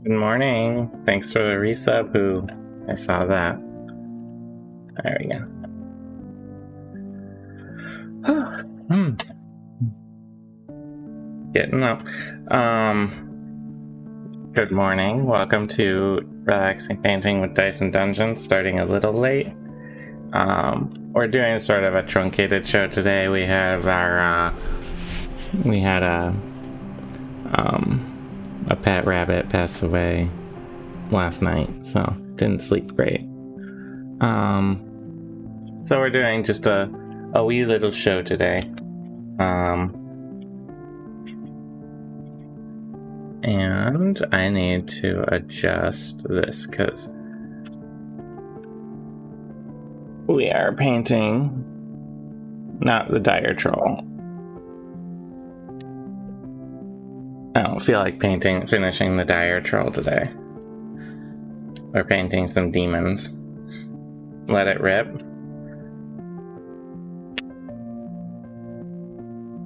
Good morning. Thanks for the resub, Who. I saw that. There we go. Getting up. Good morning. Welcome to Relaxing Painting with Dice and Dungeons, starting a little late. We're doing sort of a truncated show today. We have our, we had a pet rabbit pass away last night, so didn't sleep great. So we're doing just a wee little show today. And I need to adjust this because we are painting not the dire troll. I don't feel like finishing the dire troll today. We're painting some demons. Let it rip.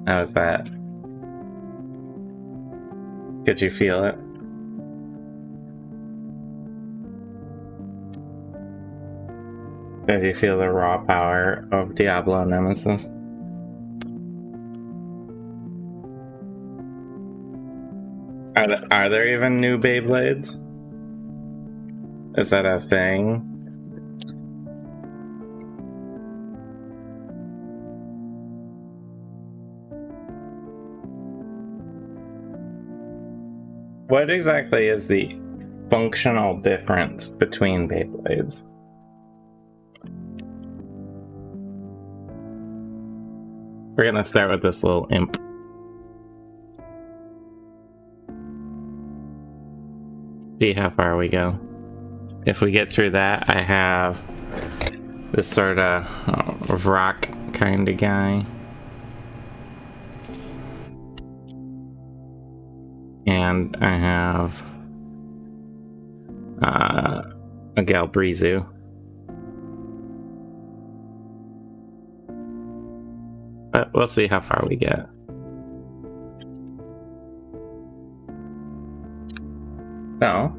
How's that? Could you feel it? Did you feel the raw power of Diablo Nemesis? Are there even new Beyblades? Is that a thing? What exactly is the functional difference between Beyblades? We're gonna start with this little imp. See how far we go. If we get through that, I have this sort of rock kind of guy. And I have a Galbrizu. But we'll see how far we get. So,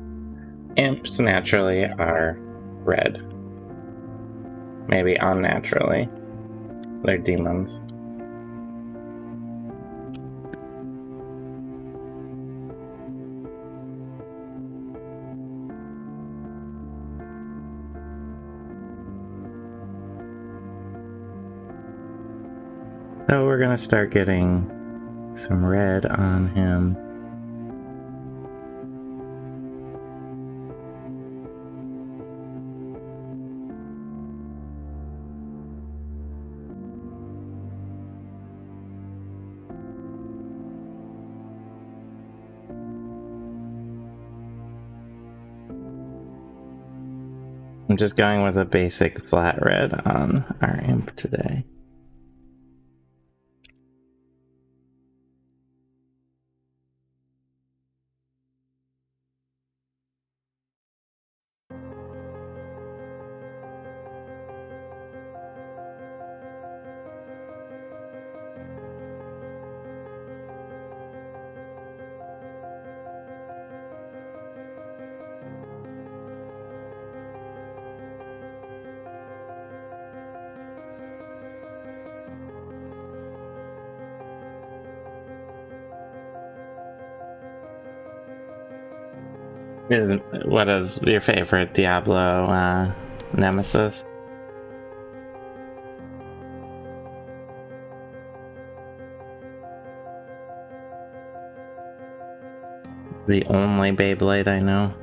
imps naturally are red. Maybe unnaturally. They're demons. So we're gonna start getting some red on him. I'm just going with a basic flat red on our imp today. What is your favorite Diablo nemesis? The only Beyblade I know.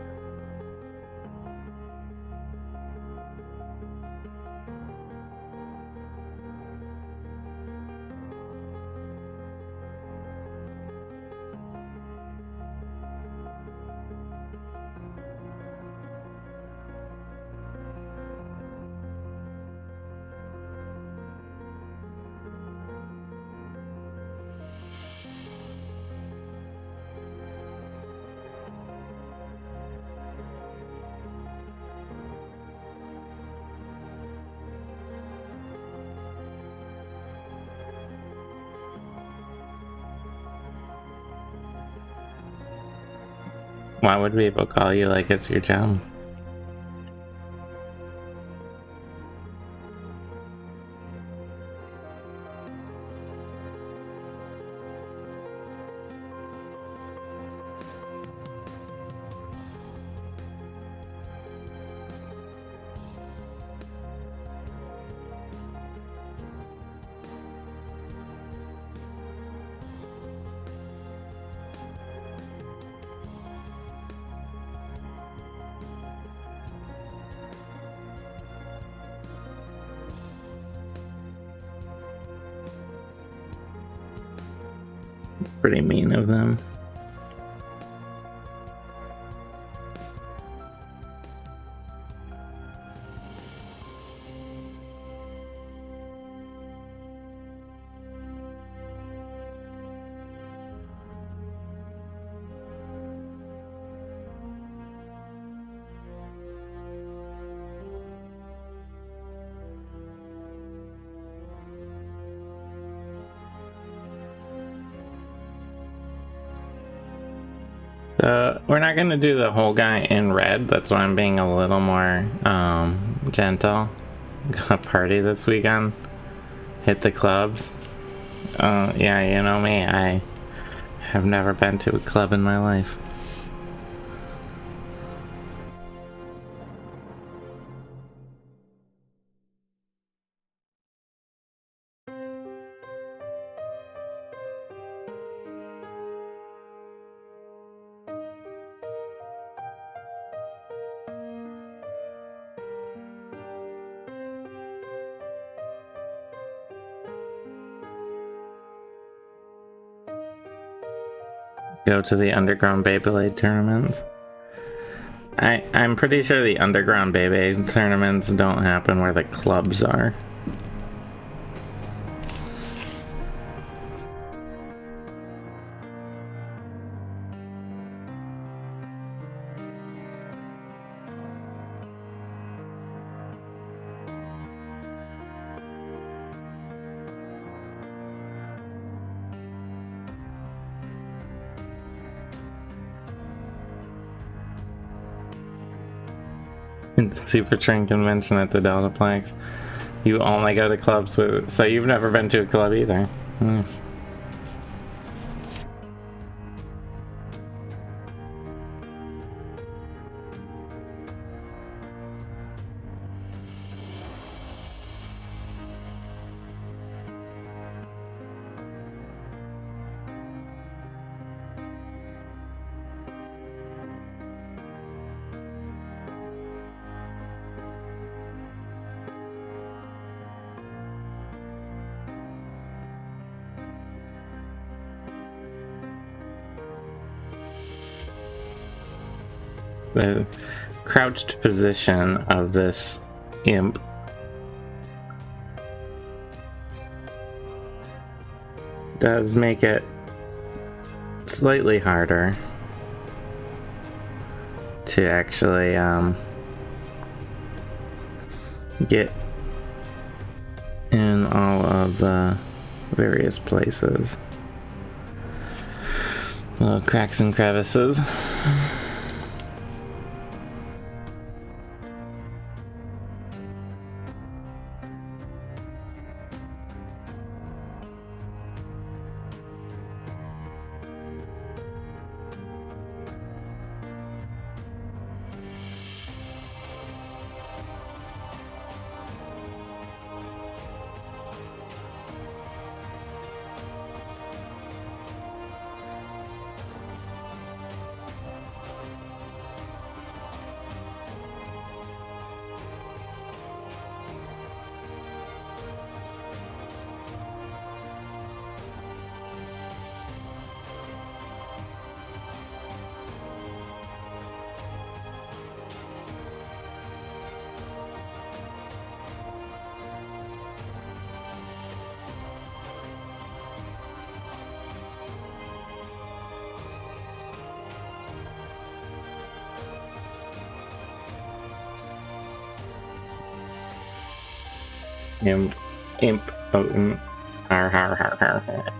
Why would people call you like it's your job? Pretty mean of them. We're not gonna do the whole guy in red. That's why I'm being a little more gentle. Got a party this weekend. Hit the clubs. Yeah, you know me. I have never been to a club in my life. Go to the underground Beyblade tournaments. I'm pretty sure the underground Beyblade tournaments don't happen where the clubs are. Super Train Convention at the Deltaplex. You only go to clubs with... So you've never been to a club either. Nice. The crouched position of this imp does make it slightly harder to actually get in all of the various places. Little cracks and crevices. Imp, potent, har har har har har.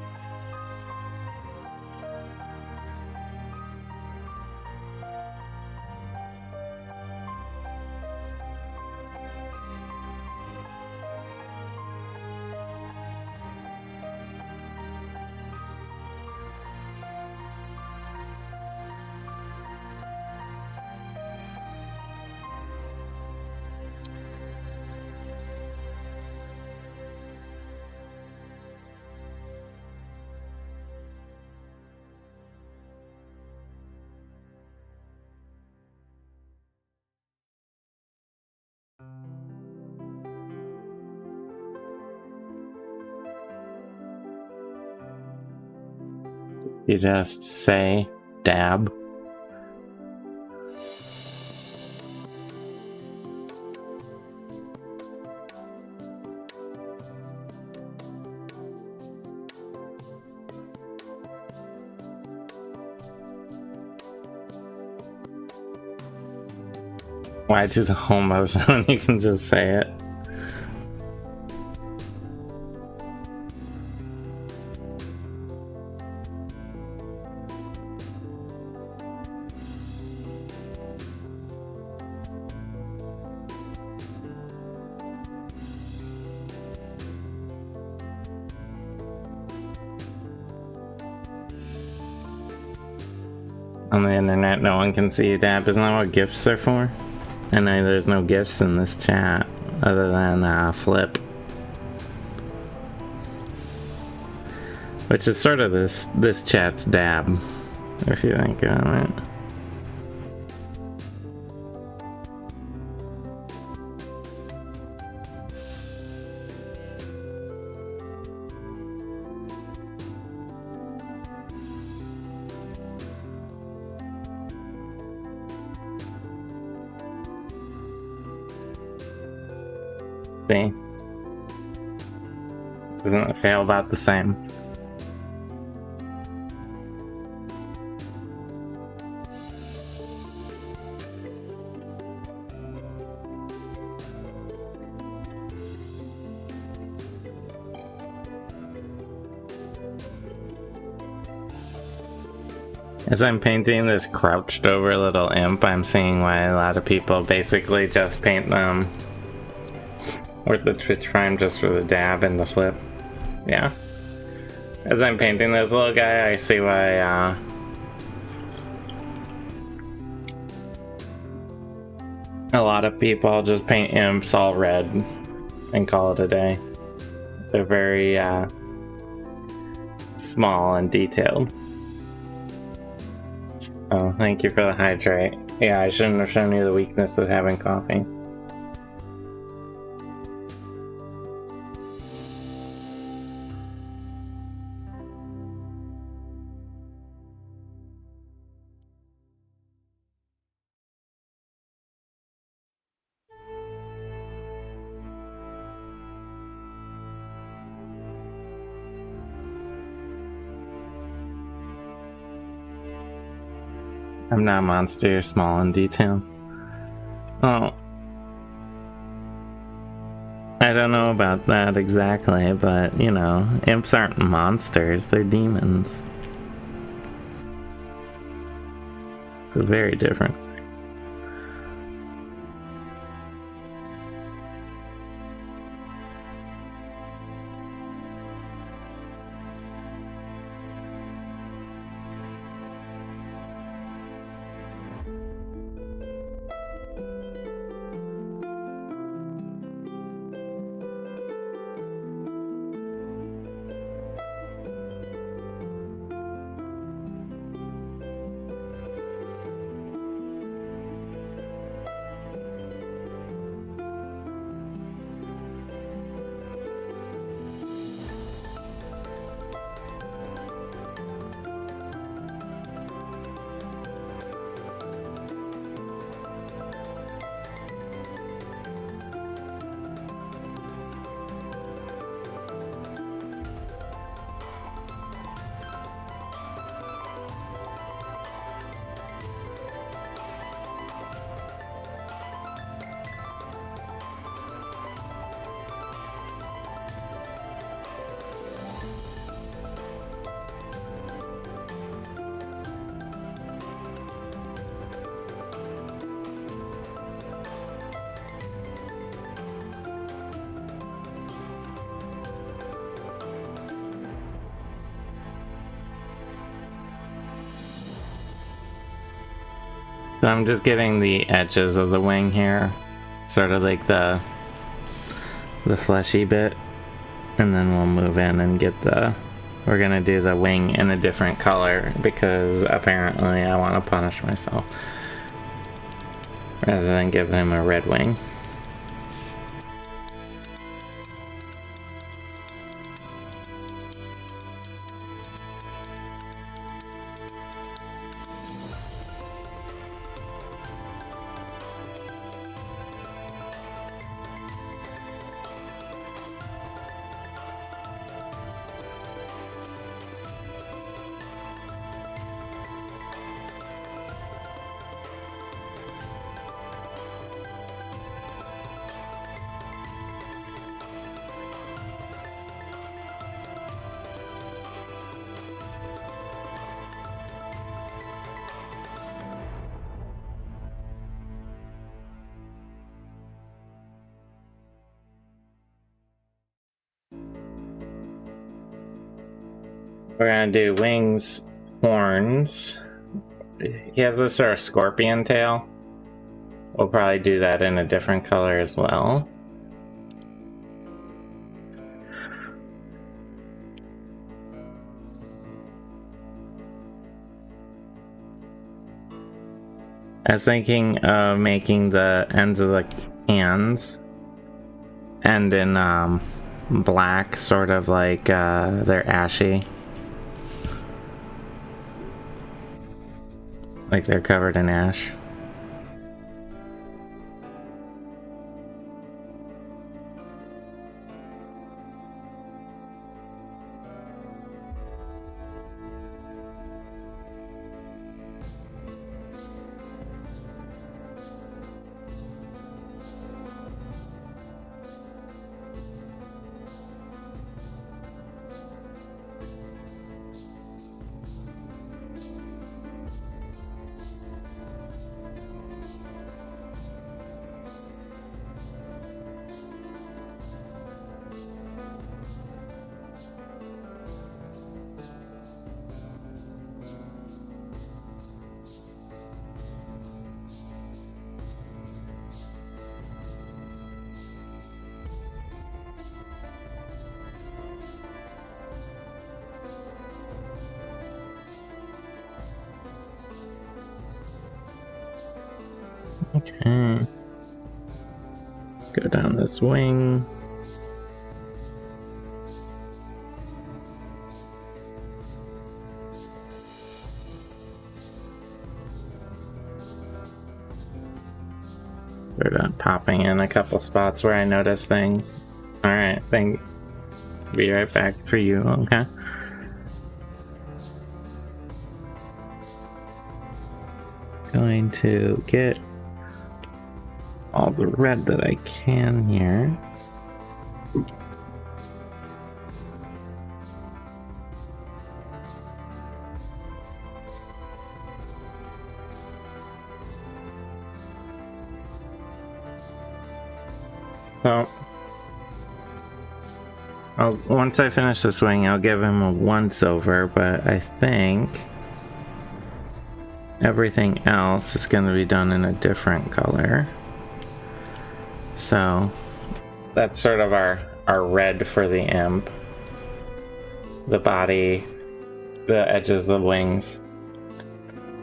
You just say dab. Why do the whole motion when you can just say it? On the internet, no one can see you dab. Isn't that what GIFs are for? I know there's no GIFs in this chat other than Flip, which is sort of this chat's dab, if you think about it. See? Doesn't it feel about the same? As I'm painting this crouched over little imp, I'm seeing why a lot of people basically just paint them with the Twitch Prime just for the dab and the flip. Yeah. As I'm painting this little guy, I see why a lot of people just paint imps all red and call it a day. They're very small and detailed. Oh, thank you for the hydrate. Yeah, I shouldn't have shown you the weakness of having coffee. I'm not a monster, you're small in detail. Oh. I don't know about that exactly, but, you know, imps aren't monsters, they're demons. So very different. So I'm just getting the edges of the wing here, sort of like the fleshy bit, and then we'll move in and get we're gonna do the wing in a different color because apparently I want to punish myself rather than give him a red wing. We're gonna do wings, horns. He has this sort of scorpion tail. We'll probably do that in a different color as well. I was thinking of making the ends of the hands end in black, sort of like they're ashy. Like they're covered in ash. Okay. Go down this wing. Start out popping in a couple spots where I notice things. Alright, be right back for you, okay? Going to get all the red that I can here. So, once I finish this wing, I'll give him a once over, but I think everything else is going to be done in a different color. So that's sort of our red for the imp. The body, the edges of the wings,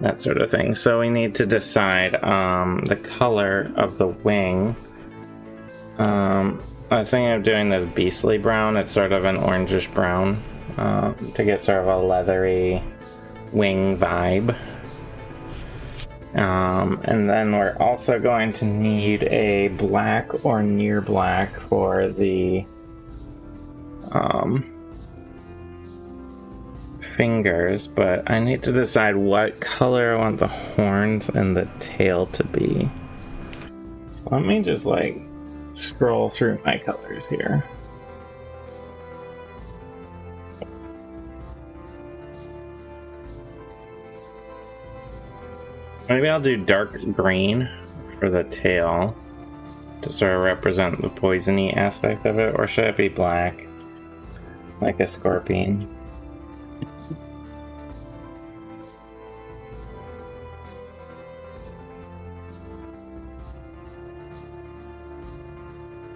that sort of thing. So we need to decide the color of the wing. I was thinking of doing this beastly brown. It's sort of an orangish brown to get sort of a leathery wing vibe. And then we're also going to need a black or near black for the fingers, but I need to decide what color I want the horns and the tail to be. Let me just like scroll through my colors here. Maybe I'll do dark green for the tail to sort of represent the poisony aspect of it, or should it be black, like a scorpion?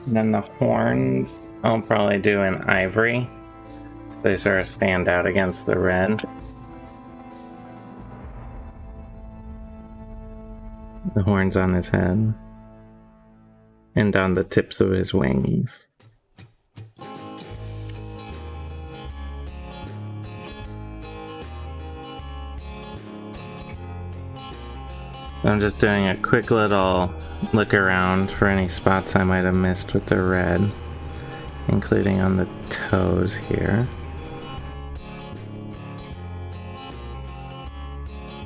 And then the horns, I'll probably do in ivory. They sort of stand out against the red. The horns on his head. And on the tips of his wings. I'm just doing a quick little look around for any spots I might have missed with the red, including on the toes here.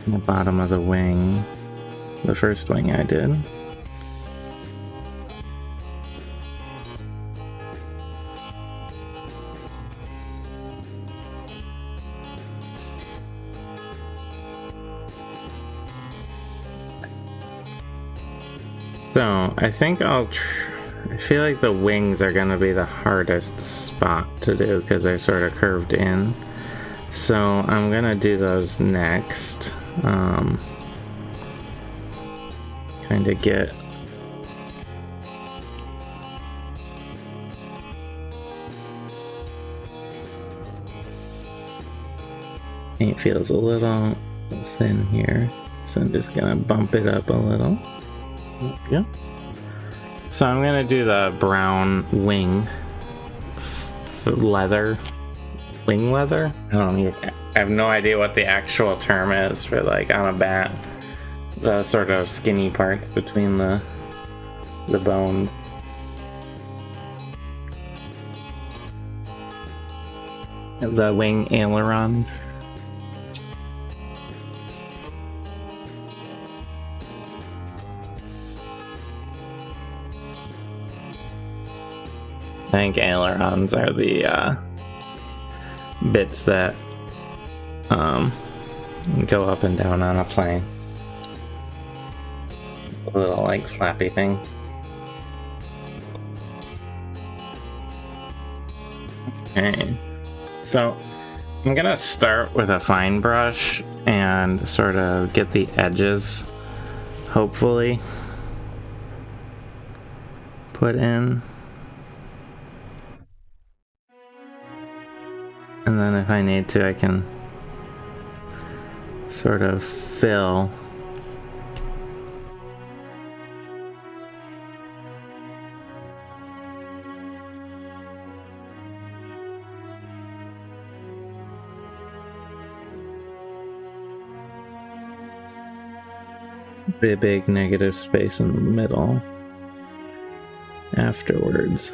And the bottom of the wing, the first wing I did. So, I think I feel like the wings are going to be the hardest spot to do because they're sort of curved in. So I'm gonna do those next. Kind of get paint feels a little thin here, so I'm just gonna bump it up a little. Yeah. So I'm gonna do the brown wing leather. Wing leather? I have no idea what the actual term is for, like, on a bat. The sort of skinny parts between the bones. The wing ailerons. I think ailerons are the bits that go up and down on a plane. Little, like, flappy things. Okay, so I'm gonna start with a fine brush and sort of get the edges, hopefully, put in. And then if I need to, I can sort of fill. The big negative space in the middle afterwards.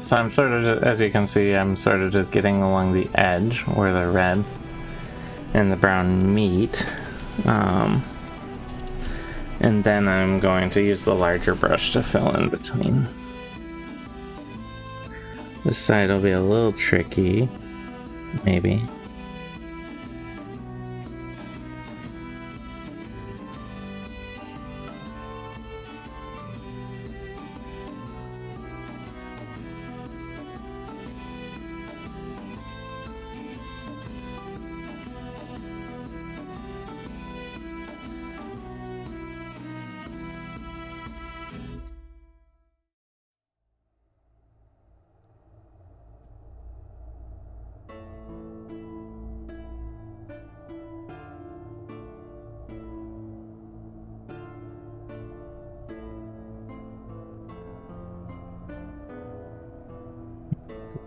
So I'm sort of, as you can see, I'm sort of just getting along the edge where the red and the brown meet. And then I'm going to use the larger brush to fill in between. This side will be a little tricky, maybe.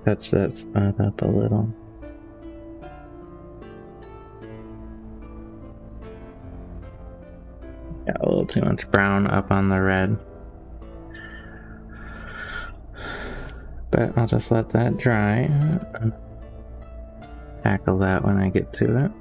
Touch that spot up a little. too much brown up on the red. But I'll just let that dry. Tackle that when I get to it.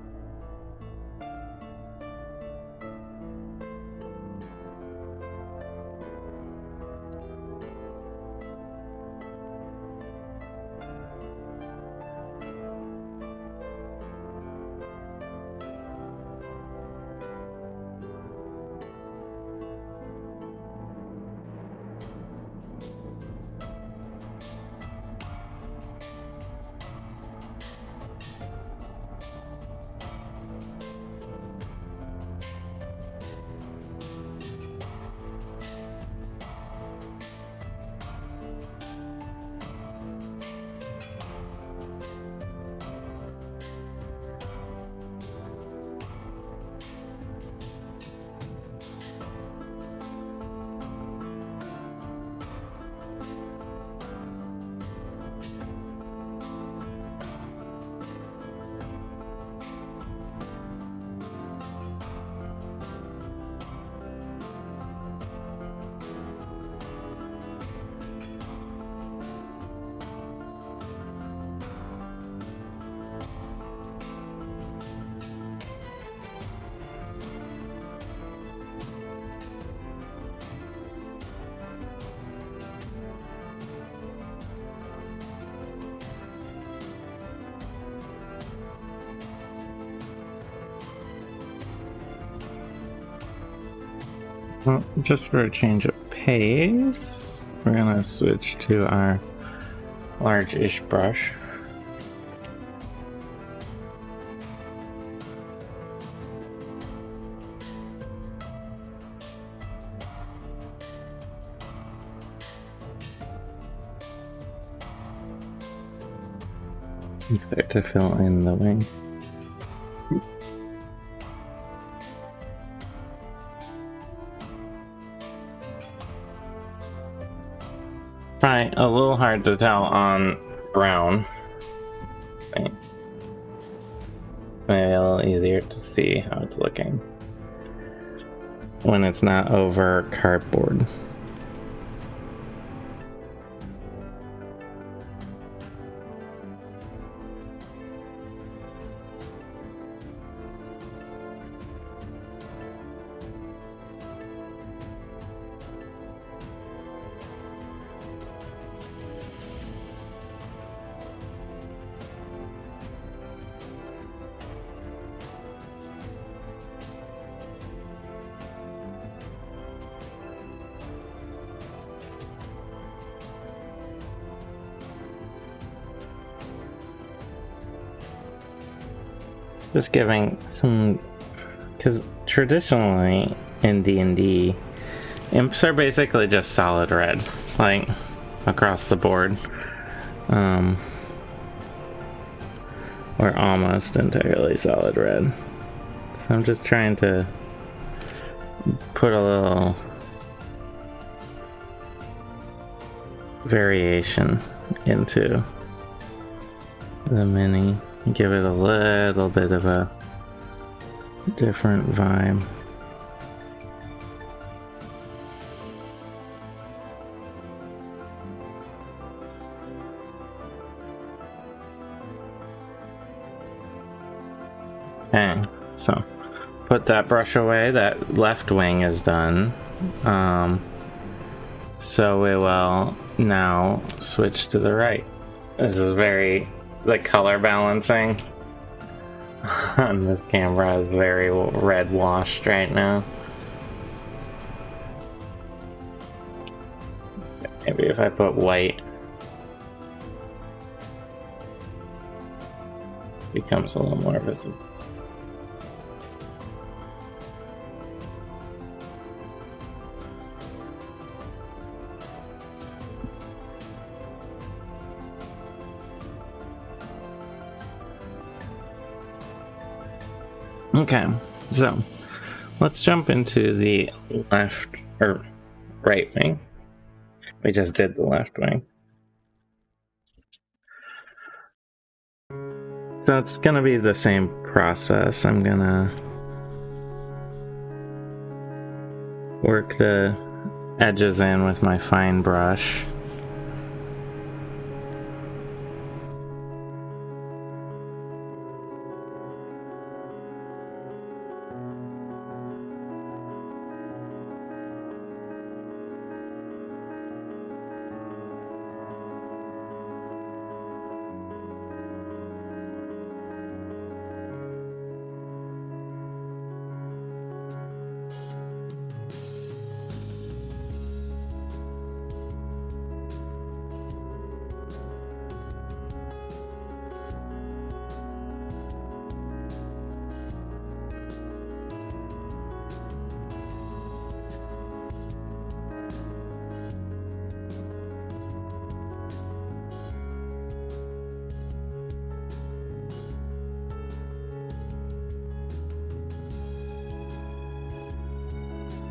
Well, just for a change of pace, we're gonna switch to our large-ish brush. Start to fill in the wing. Right, a little hard to tell on brown. Right. Maybe a little easier to see how it's looking when it's not over cardboard. Just giving some, because traditionally in D&D, imps are basically just solid red, like across the board. Or almost entirely solid red. So I'm just trying to put a little variation into the mini. Give it a little bit of a different vibe. Okay, so put that brush away. That left wing is done. So we will now switch to the right. This is very... the color balancing on this camera is very red washed right now. Maybe if I put white, it becomes a little more visible. Okay, so let's jump into the left or right wing. We just did the left wing. So it's gonna be the same process. I'm gonna work the edges in with my fine brush.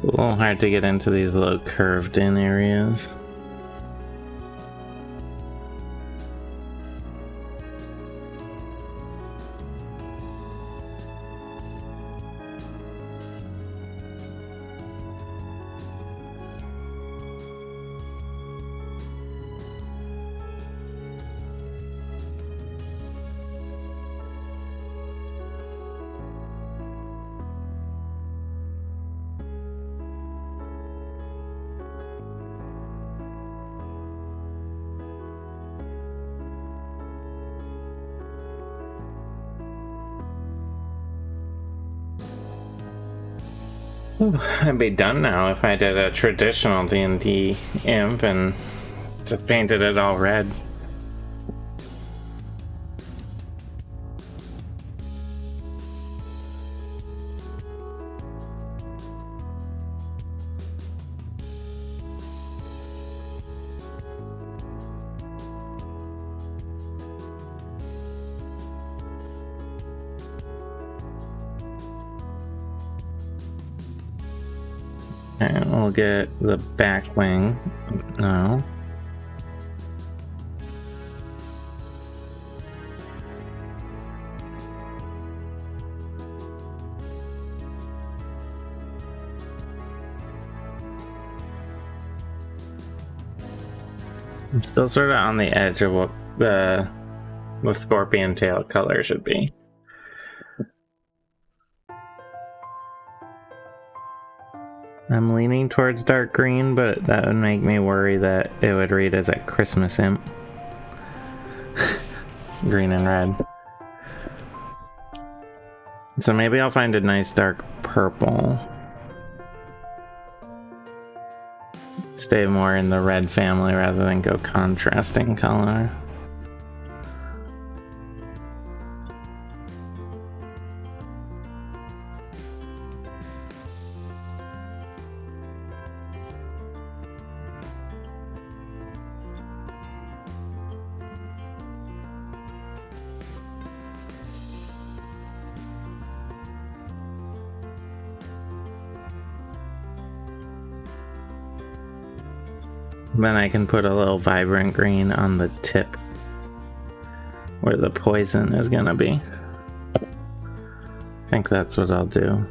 A little hard to get into these little curved in areas. I'd be done now if I did a traditional D&D imp and just painted it all red. And we'll get the back wing now. I'm still sort of on the edge of what the scorpion tail color should be. I'm leaning towards dark green, but that would make me worry that it would read as a Christmas imp. Green and red. So maybe I'll find a nice dark purple. Stay more in the red family rather than go contrasting color. Then I can put a little vibrant green on the tip where the poison is gonna be. I think that's what I'll do.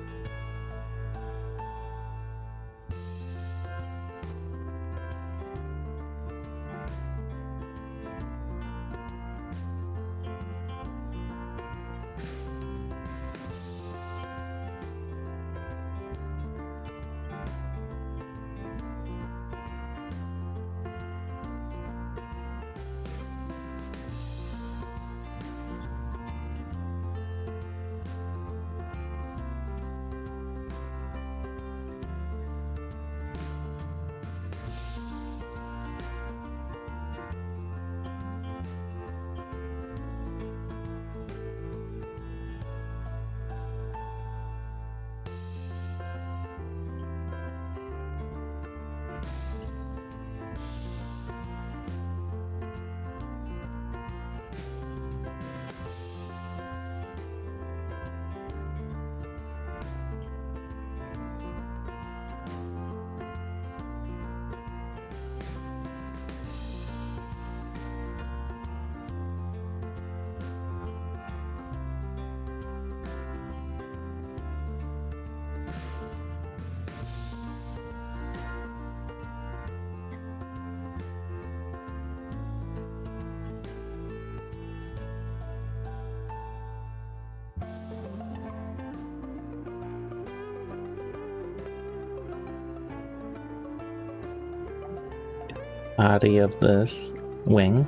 body of this wing.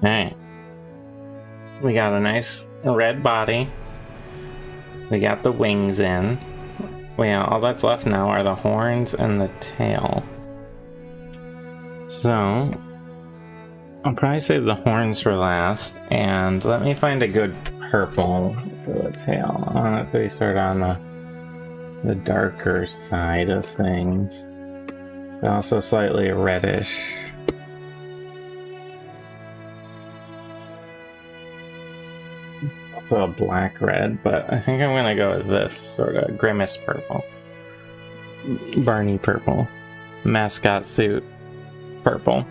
Alright. We got a nice red body. We got the wings in. All that's left now are the horns and the tail. So, I'll probably save the horns for last, and let me find a good purple for the tail. I want it to be sort of on the darker side of things, but also slightly reddish. Also a black red, but I think I'm gonna go with this sort of grimace purple. Barney purple. Mascot suit purple.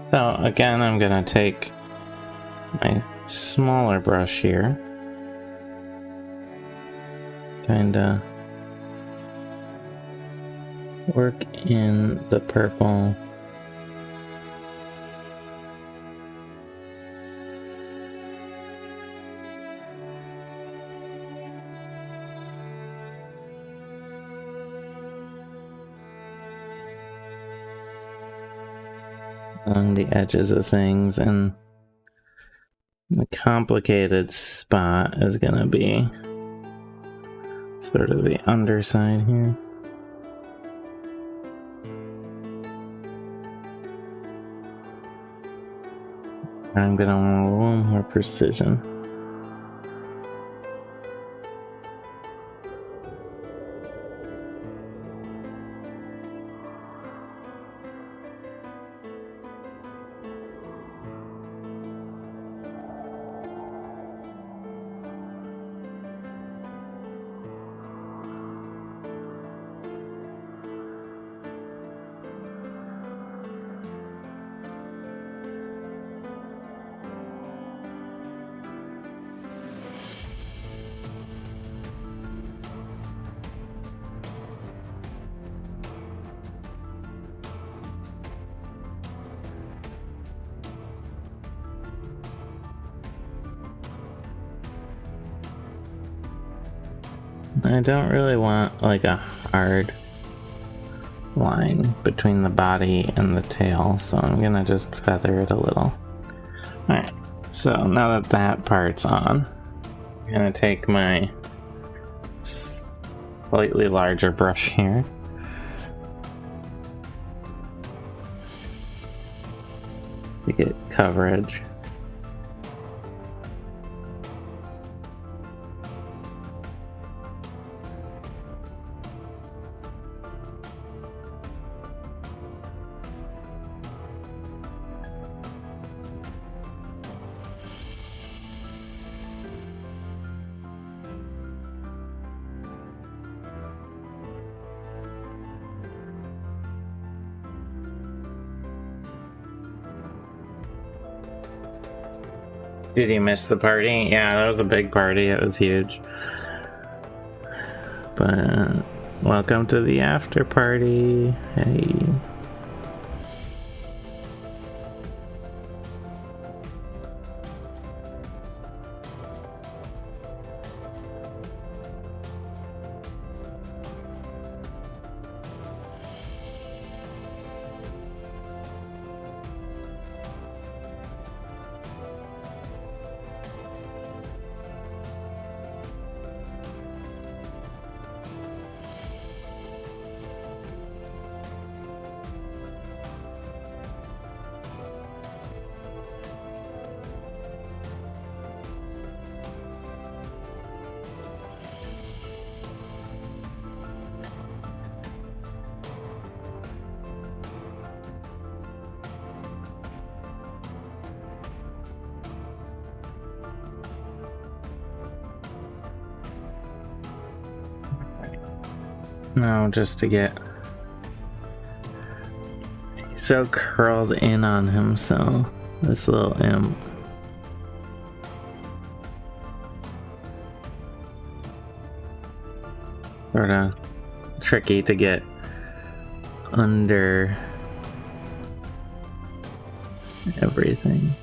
So again, I'm gonna take my smaller brush here, kinda work in the purple. Along the edges of things, and the complicated spot is gonna be sort of the underside here. I'm gonna want a little more precision. I don't really want like a hard line between the body and the tail, so I'm gonna just feather it a little. Alright, so now that that part's on, I'm gonna take my slightly larger brush here. To get coverage. Did you miss the party? Yeah, that was a big party. It was huge. But welcome to the after party. Hey. No, just to get so curled in on himself, this little imp. Sort of tricky to get under everything.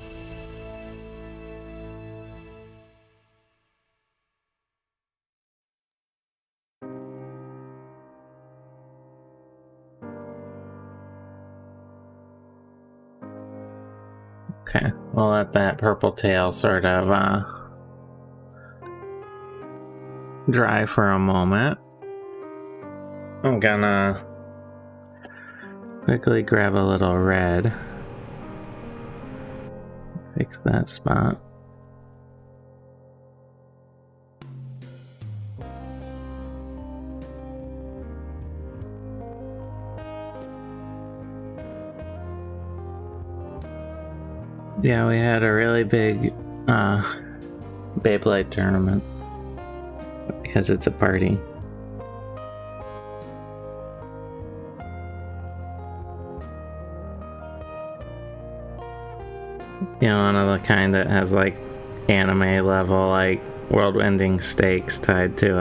Okay, we'll let that purple tail sort of dry for a moment. I'm gonna quickly grab a little red. Fix that spot. Yeah, we had a really big Beyblade tournament because it's a party. You know, one of the kind that has like anime level, like world-ending stakes tied to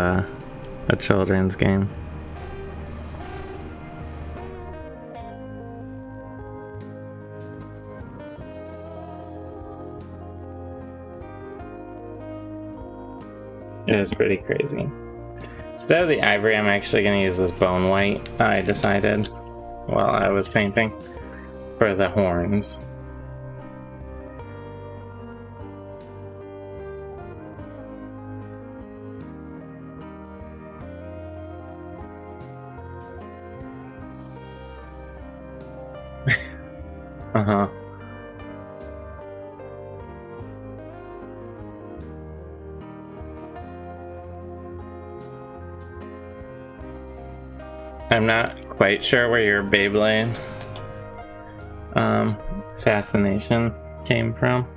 a children's game. It was pretty crazy. Instead of the ivory, I'm actually going to use this bone white, I decided, while I was painting, for the horns. Uh-huh. I'm not quite sure where your Beyblade fascination came from.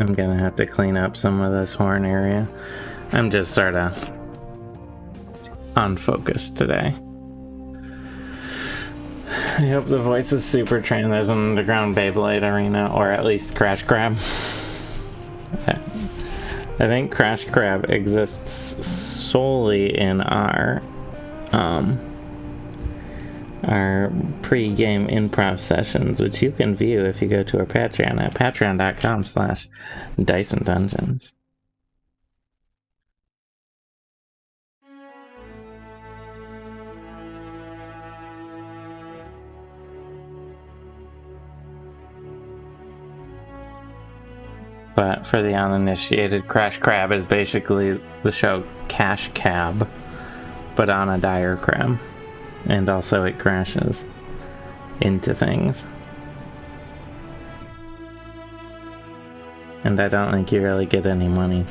I'm gonna have to clean up some of this horn area. I'm just sort of unfocused today. I hope the voice is super trained. There's an underground Beyblade arena, or at least Crash Crab. I think Crash Crab exists solely in our pre-game improv sessions, which you can view if you go to our Patreon at patreon.com/DiceandDungeons. But for the uninitiated, Crash Crab is basically the show Cash Cab, but on a diagram. And also it crashes into things. And I don't think you really get any money.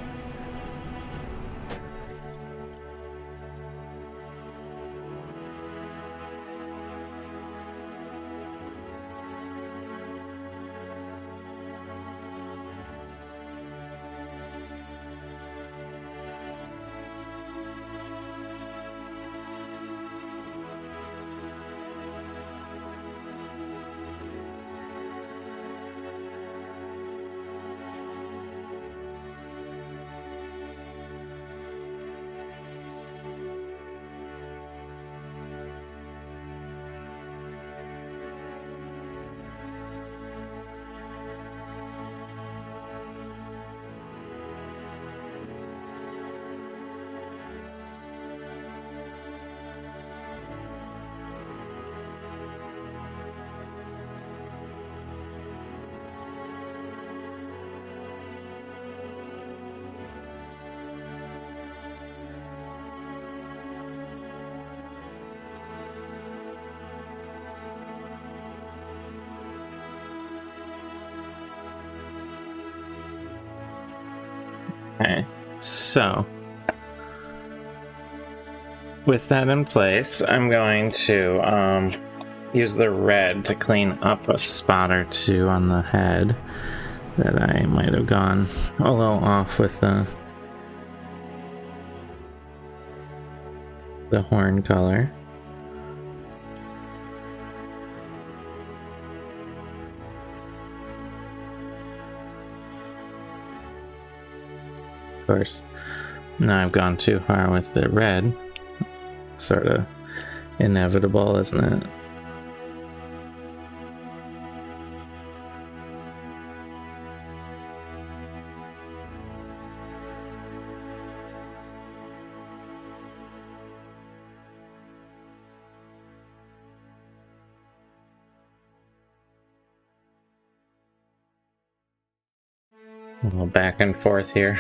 Okay, so with that in place, I'm going to use the red to clean up a spot or two on the head that I might have gone a little off with the horn color. Of course, now I've gone too far with the red. Sort of inevitable, isn't it? A little back and forth here.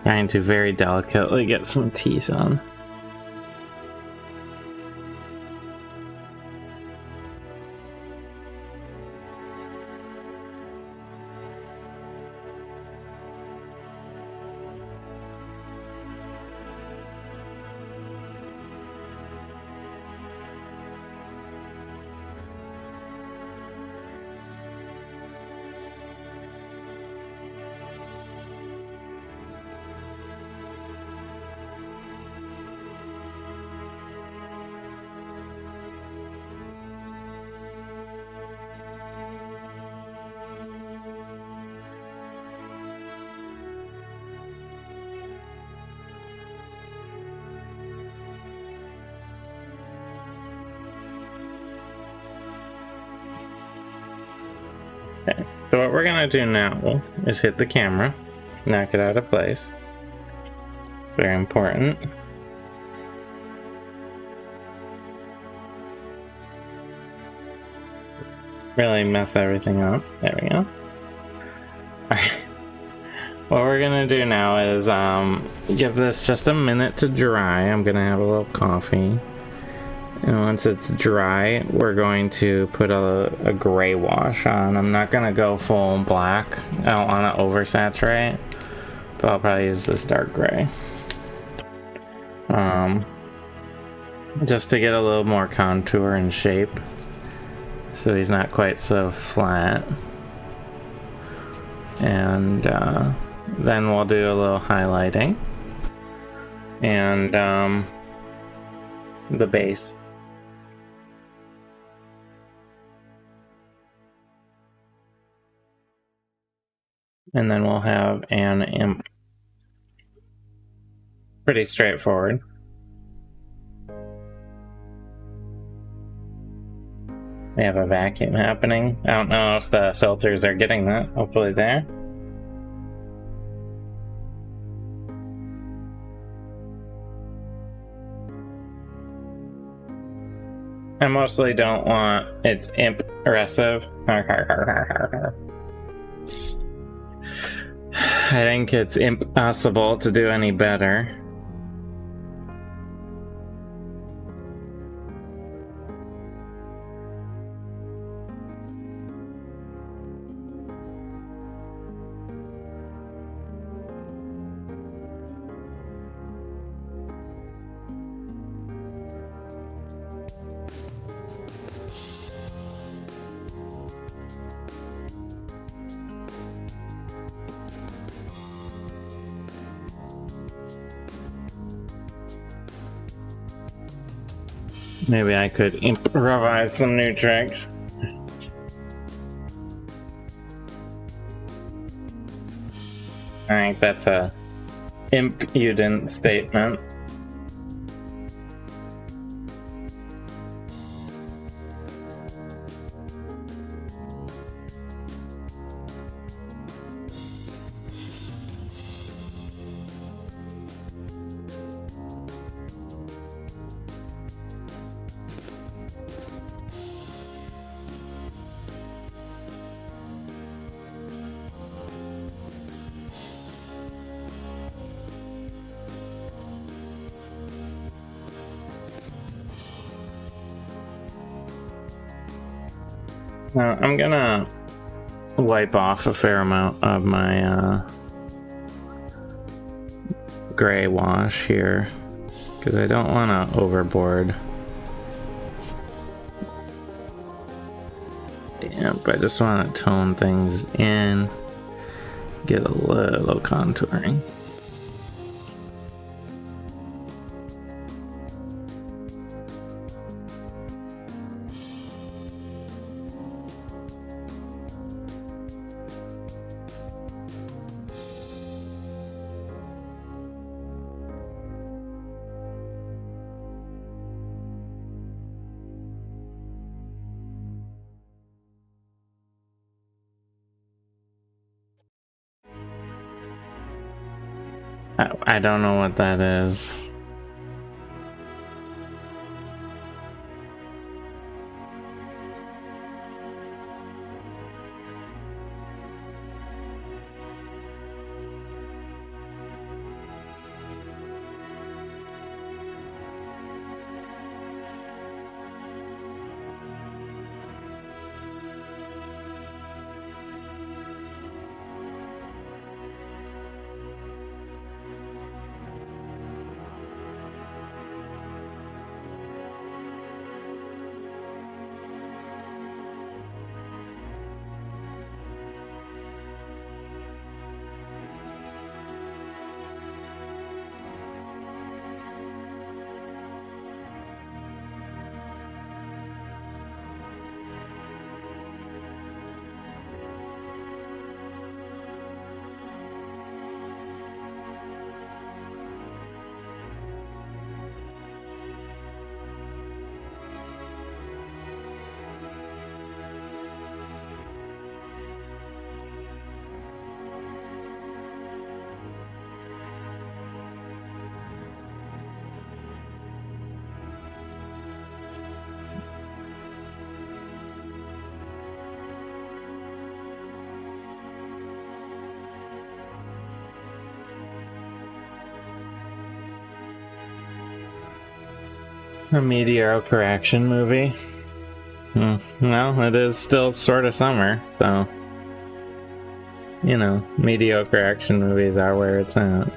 Trying to very delicately get some teeth on. So what we're gonna do now is hit the camera, knock it out of place. Very important. Really mess everything up. There we go. Alright. What we're gonna do now is give this just a minute to dry. I'm gonna have a little coffee. And once it's dry, we're going to put a gray wash on. I'm not gonna go full black. I don't want to oversaturate, but I'll probably use this dark gray. Just to get a little more contour and shape, so he's not quite so flat. And then we'll do a little highlighting and the base. And then we'll have an imp. Pretty straightforward. We have a vacuum happening. I don't know if the filters are getting that. Hopefully there. I mostly don't want its imp aggressive. I think it's impossible to do any better. Maybe I could improvise some new tricks. Alright, that's a impudent statement. I'm gonna wipe off a fair amount of my gray wash here because I don't want to overboard. Yep, I just want to tone things in, get a little contouring. I don't know what that is. A mediocre action movie. Well, it is still sort of summer, so... You know, mediocre action movies are where it's at.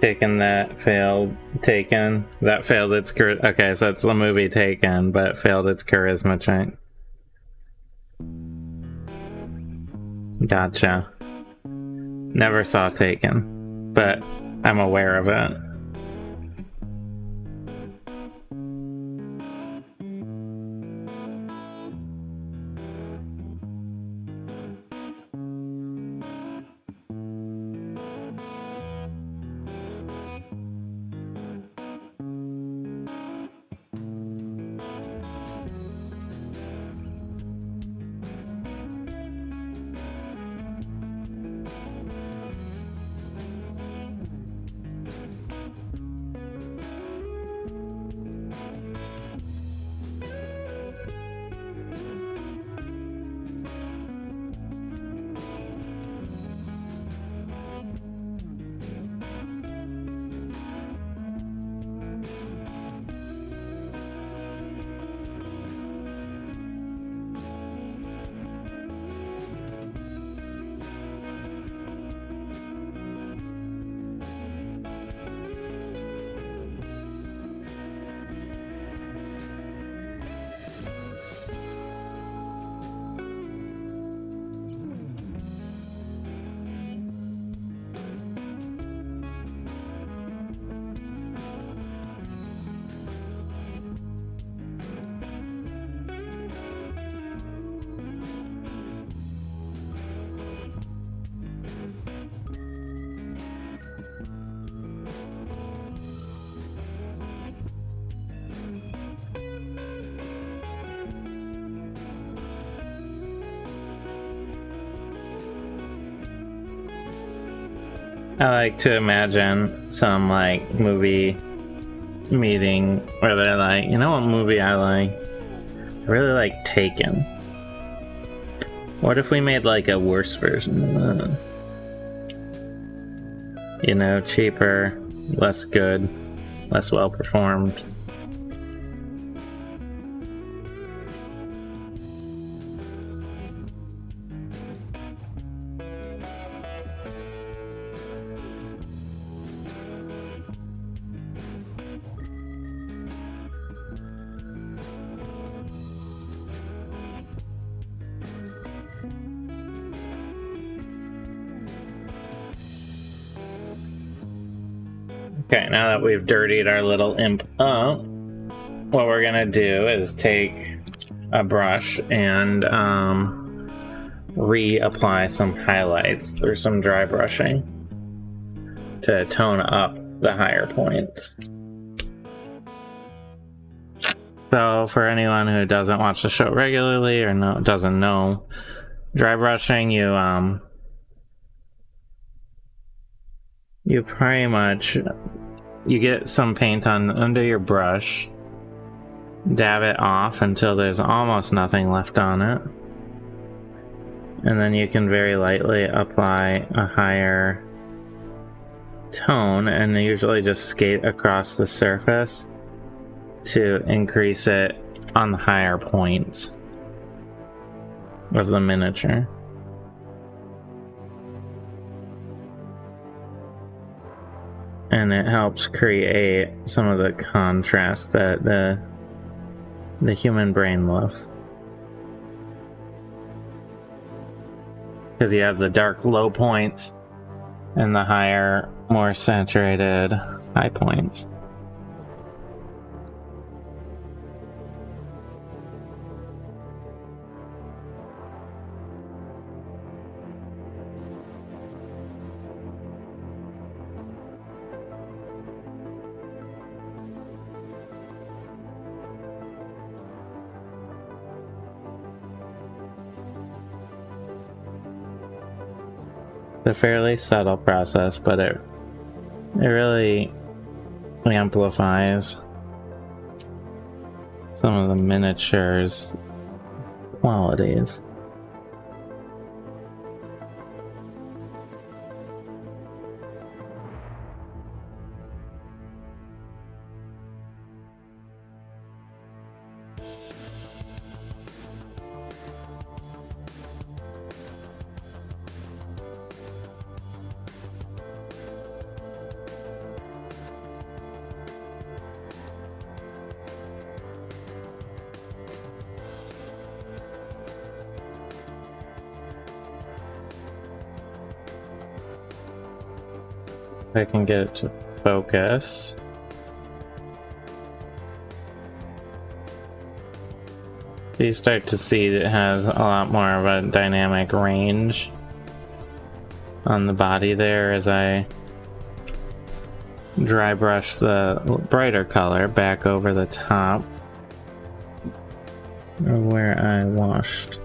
Taken that failed. Taken that failed its okay, so it's the movie Taken, but failed its charisma check. Gotcha. Never saw Taken, but I'm aware of it. I like to imagine some like movie meeting where they're like, you know what movie I like? I really like Taken. What if we made like a worse version of that? You know, cheaper, less good, less well performed. Okay, now that we've dirtied our little imp up, what we're gonna do is take a brush and reapply some highlights through some dry brushing to tone up the higher points. So for anyone who doesn't watch the show regularly or doesn't know, dry brushing, you pretty much, you get some paint on under your brush, dab it off until there's almost nothing left on it, and then you can very lightly apply a higher tone and usually just skate across the surface to increase it on the higher points of the miniature. and it helps create some of the contrast that the human brain loves. Because you have the dark low points and the higher, more saturated high points. It's a fairly subtle process, but it really amplifies some of the miniatures qualities. I can get it to focus. You start to see that it has a lot more of a dynamic range on the body there as I dry brush the brighter color back over the top of where I washed.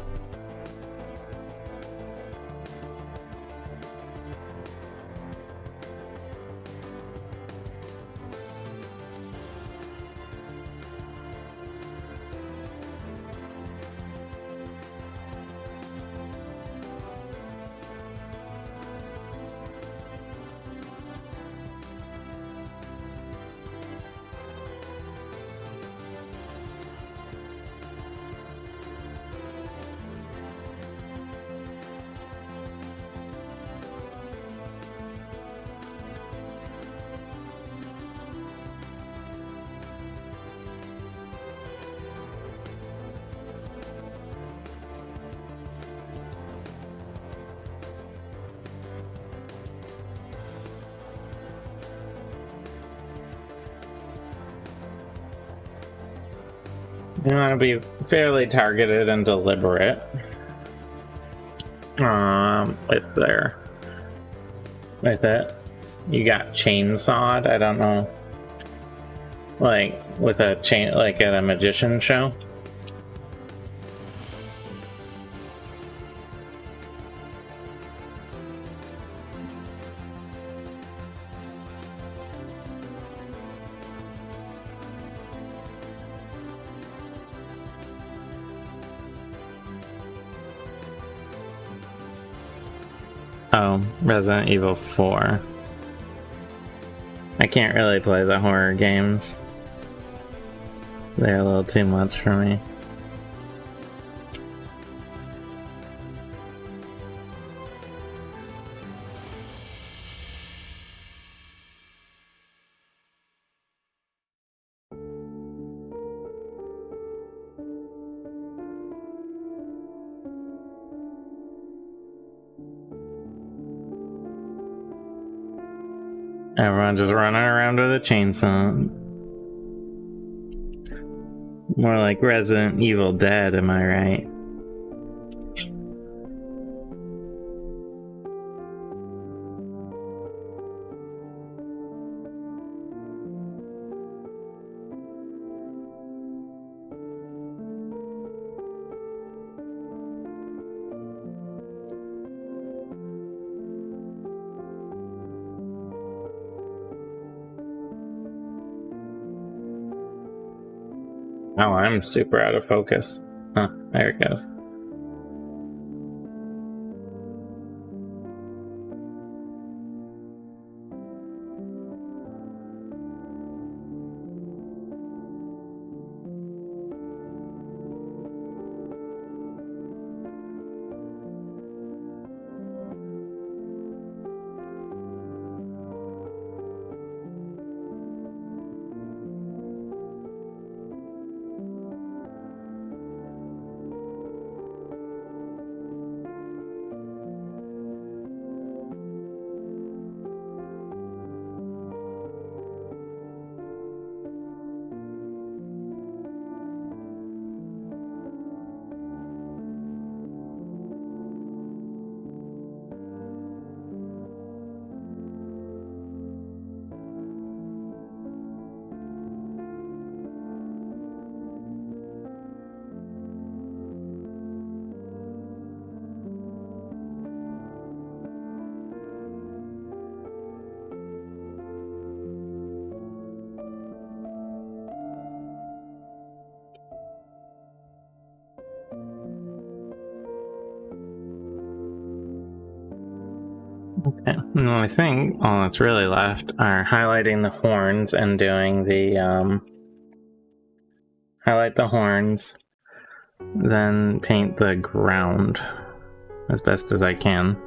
You want to be fairly targeted and deliberate with it. You got chainsawed. I don't know, like with a chain, like at a magician show. Oh, Resident Evil 4. I can't really play the horror games. They're a little too much for me. Everyone just running around with a chainsaw. More like Resident Evil Dead, am I right? Oh, I'm super out of focus. Huh, there it goes. Okay, well, I think all that's really left are highlighting the horns and doing the, highlight the horns, then paint the ground as best as I can.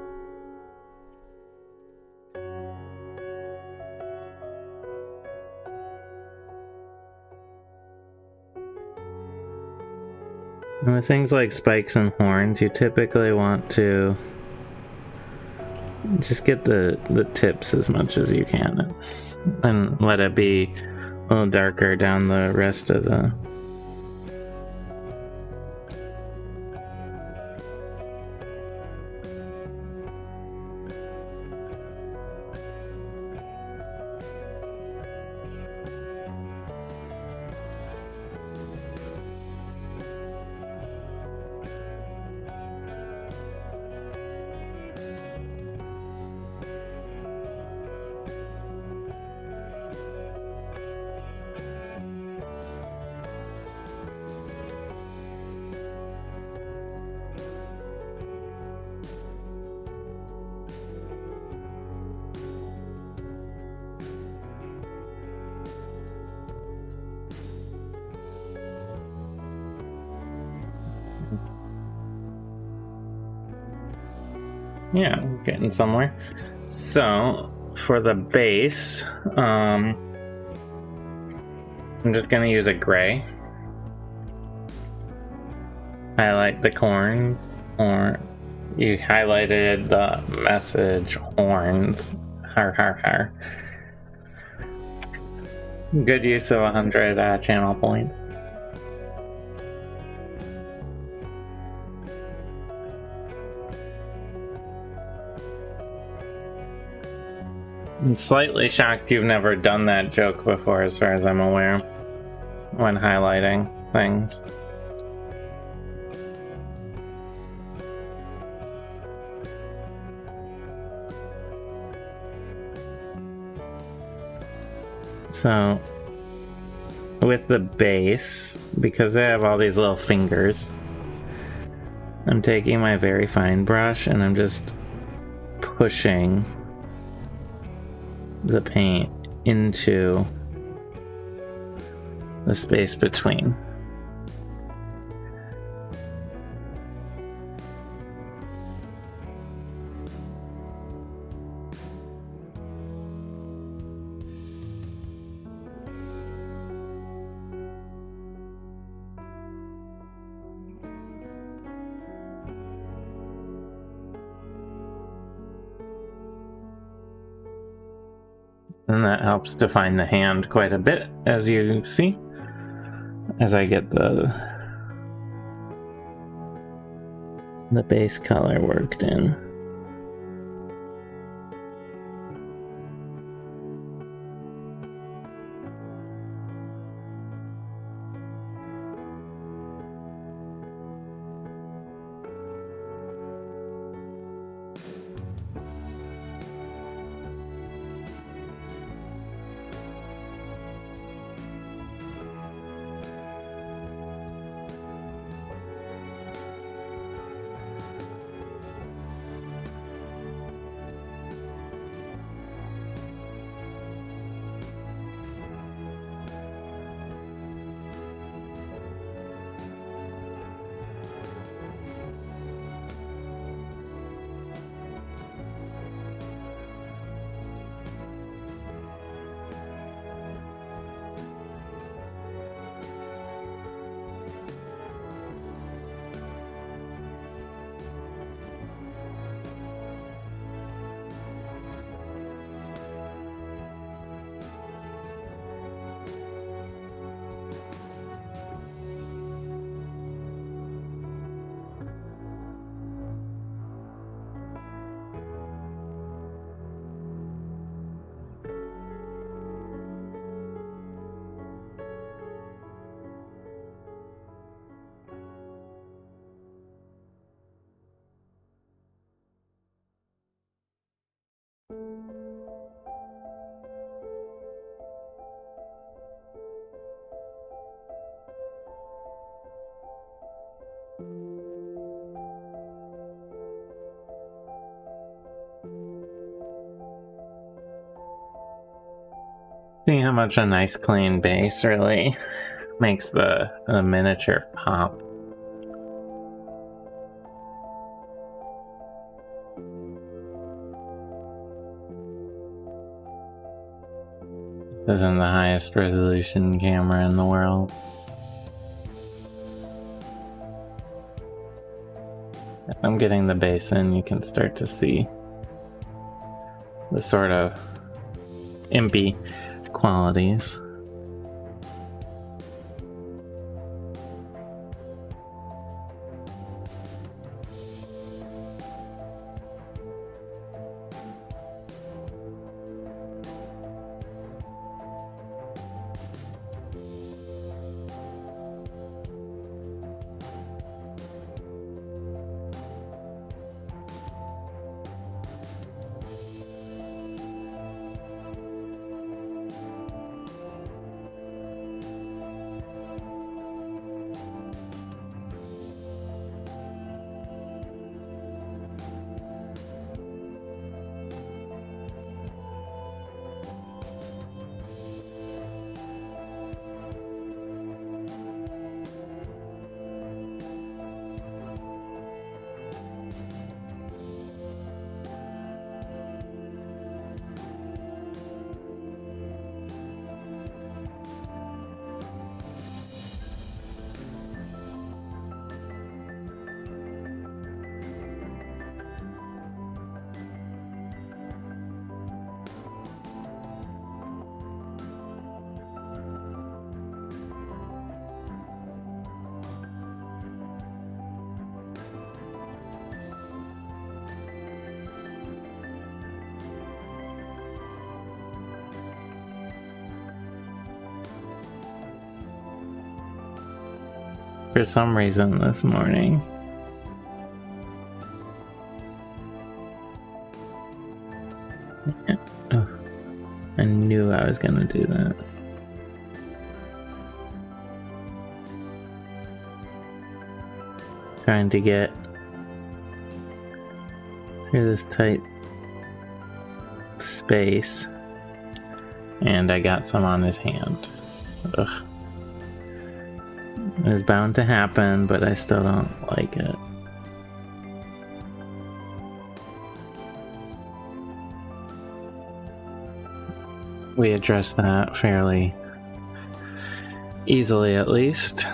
And with things like spikes and horns, you typically want to just get the tips as much as you can and let it be a little darker down the rest of the... Yeah, getting somewhere. So, for the base, I'm just gonna use a gray. Highlight the corn, or you highlighted the message horns. Har har har. Good use of 100 channel points. I'm slightly shocked you've never done that joke before, as far as I'm aware, when highlighting things. So, with the base, because I have all these little fingers, I'm taking my very fine brush and I'm just pushing the paint into the space between. And that helps define the hand quite a bit, as you see, as I get the base color worked in. See how much a nice clean base really makes the miniature pop. This isn't the highest resolution camera in the world. If I'm getting the base in, you can start to see the sort of impy qualities. For some reason this morning, I knew I was gonna do that. Trying to get through this tight space, and I got some on his hand. Ugh. It was bound to happen, but I still don't like it. We addressed that fairly easily, at least.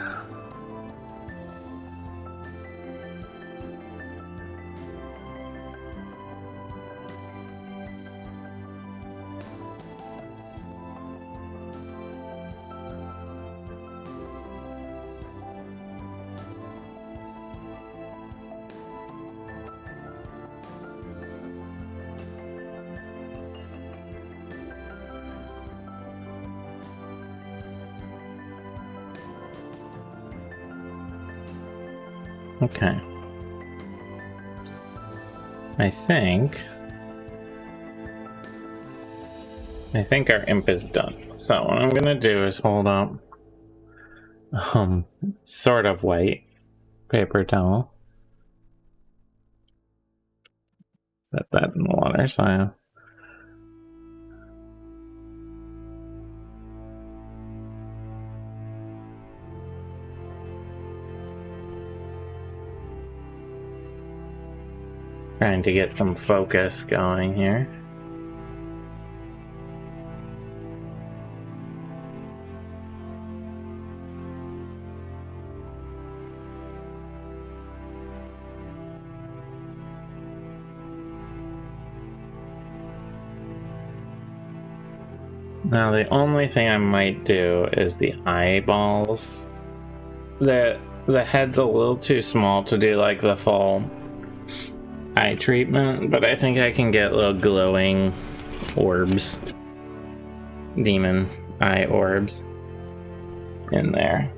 Okay. I think our imp is done. So what I'm gonna do is hold up sort of white paper towel. Set that in the water, so I trying to get some focus going here. Now the only thing I might do is the eyeballs. The head's a little too small to do like the full eye treatment, but I think I can get little glowing orbs, demon eye orbs in there.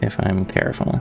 If I'm careful.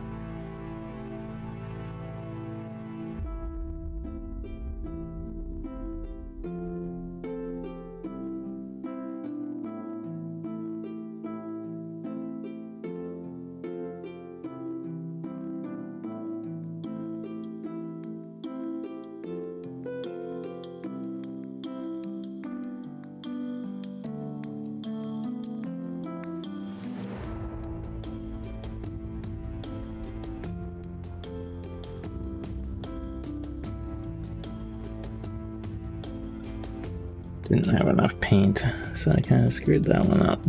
Didn't have enough paint, so I kind of screwed that one up.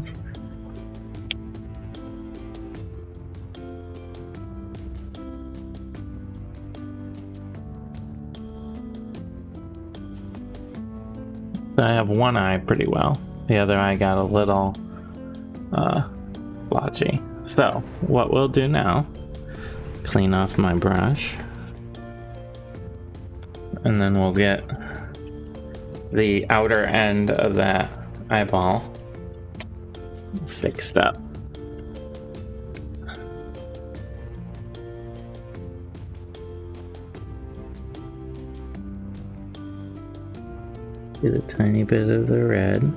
So I have one eye pretty well. The other eye got a little blotchy. So what we'll do now, clean off my brush, and then we'll get the outer end of that eyeball fixed up. Get a tiny bit of the red.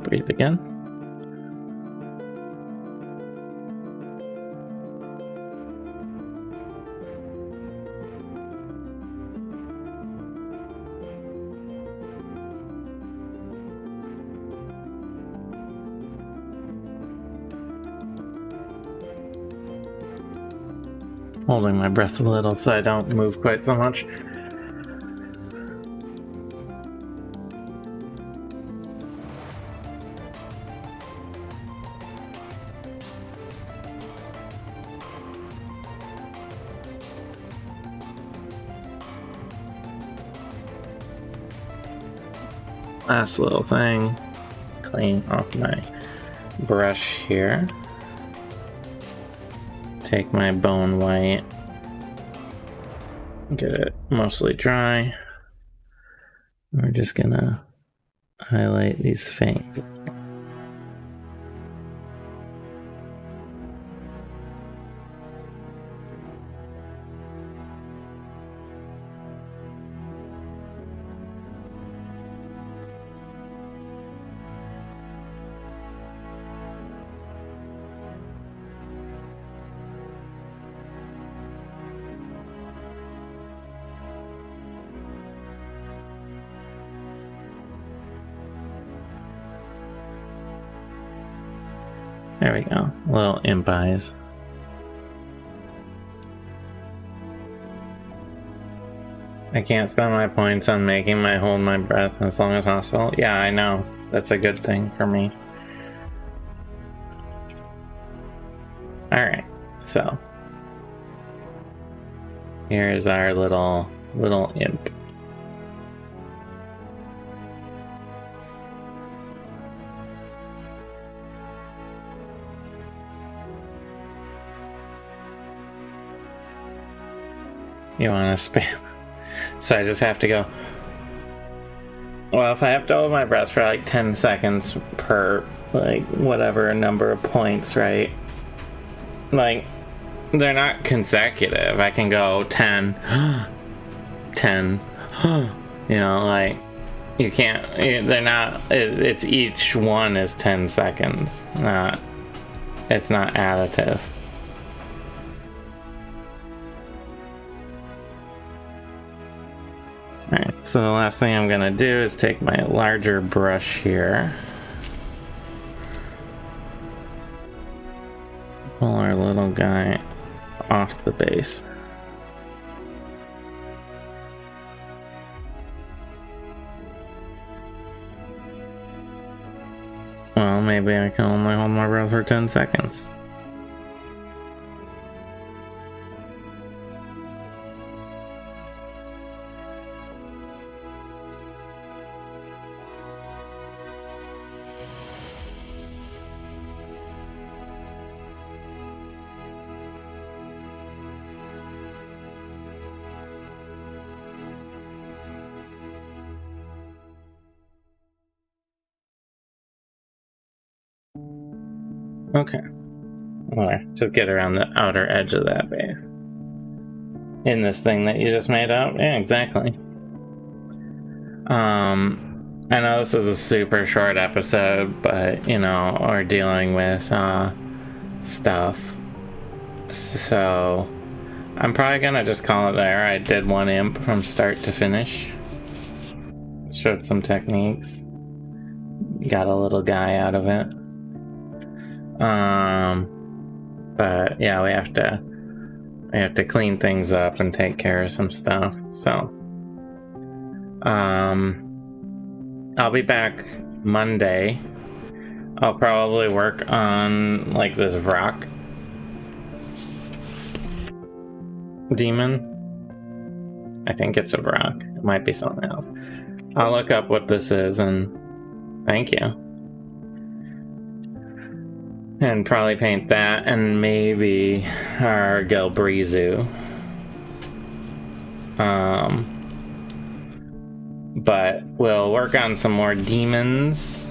Breathe again. Holding my breath a little so I don't move quite so much. Last little thing, clean off my brush here. Take my bone white, get it mostly dry. We're just gonna highlight these fangs. There we go. Little imp eyes. I can't spend my points on making my hold my breath as long as possible. Yeah, I know. That's a good thing for me. Alright, so here's our little imp. You want to spam? So I just have to go. Well, if I have to hold my breath for like 10 seconds per, like, whatever number of points, right? Like, they're not consecutive. I can go 10, 10, you know, like, you can't, they're not, it's each one is 10 seconds, it's not additive. Alright, so the last thing I'm gonna do is take my larger brush here. Pull our little guy off the base. Well, maybe I can only hold my breath for 10 seconds. Okay. Or just get around the outer edge of that base. In this thing that you just made up? Yeah, exactly. I know this is a super short episode, but, you know, we're dealing with, stuff. So, I'm probably gonna just call it there. I did one imp from start to finish. Showed some techniques. Got a little guy out of it. But yeah, we have to clean things up and take care of some stuff. So, I'll be back Monday. I'll probably work on like this rock demon. I think it's a rock. It might be something else. I'll look up what this is and thank you. And probably paint that and maybe our Gelbrizu. But we'll work on some more demons.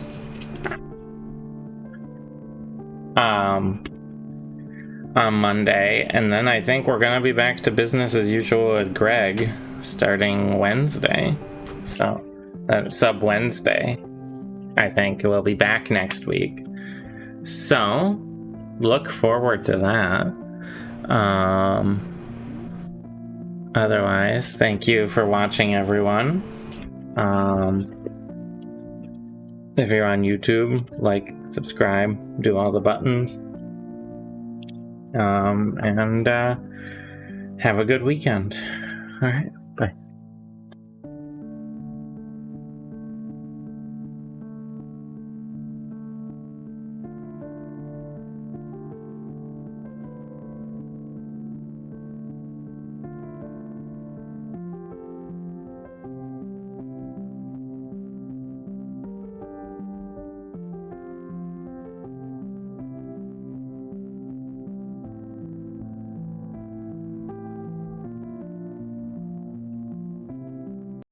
On Monday, and then I think we're gonna be back to business as usual with Greg starting Wednesday. So sub Wednesday, I think we'll be back next week. So look forward to that. Otherwise, thank you for watching, everyone. If you're on YouTube, like, subscribe, do all the buttons. And have a good weekend. All right.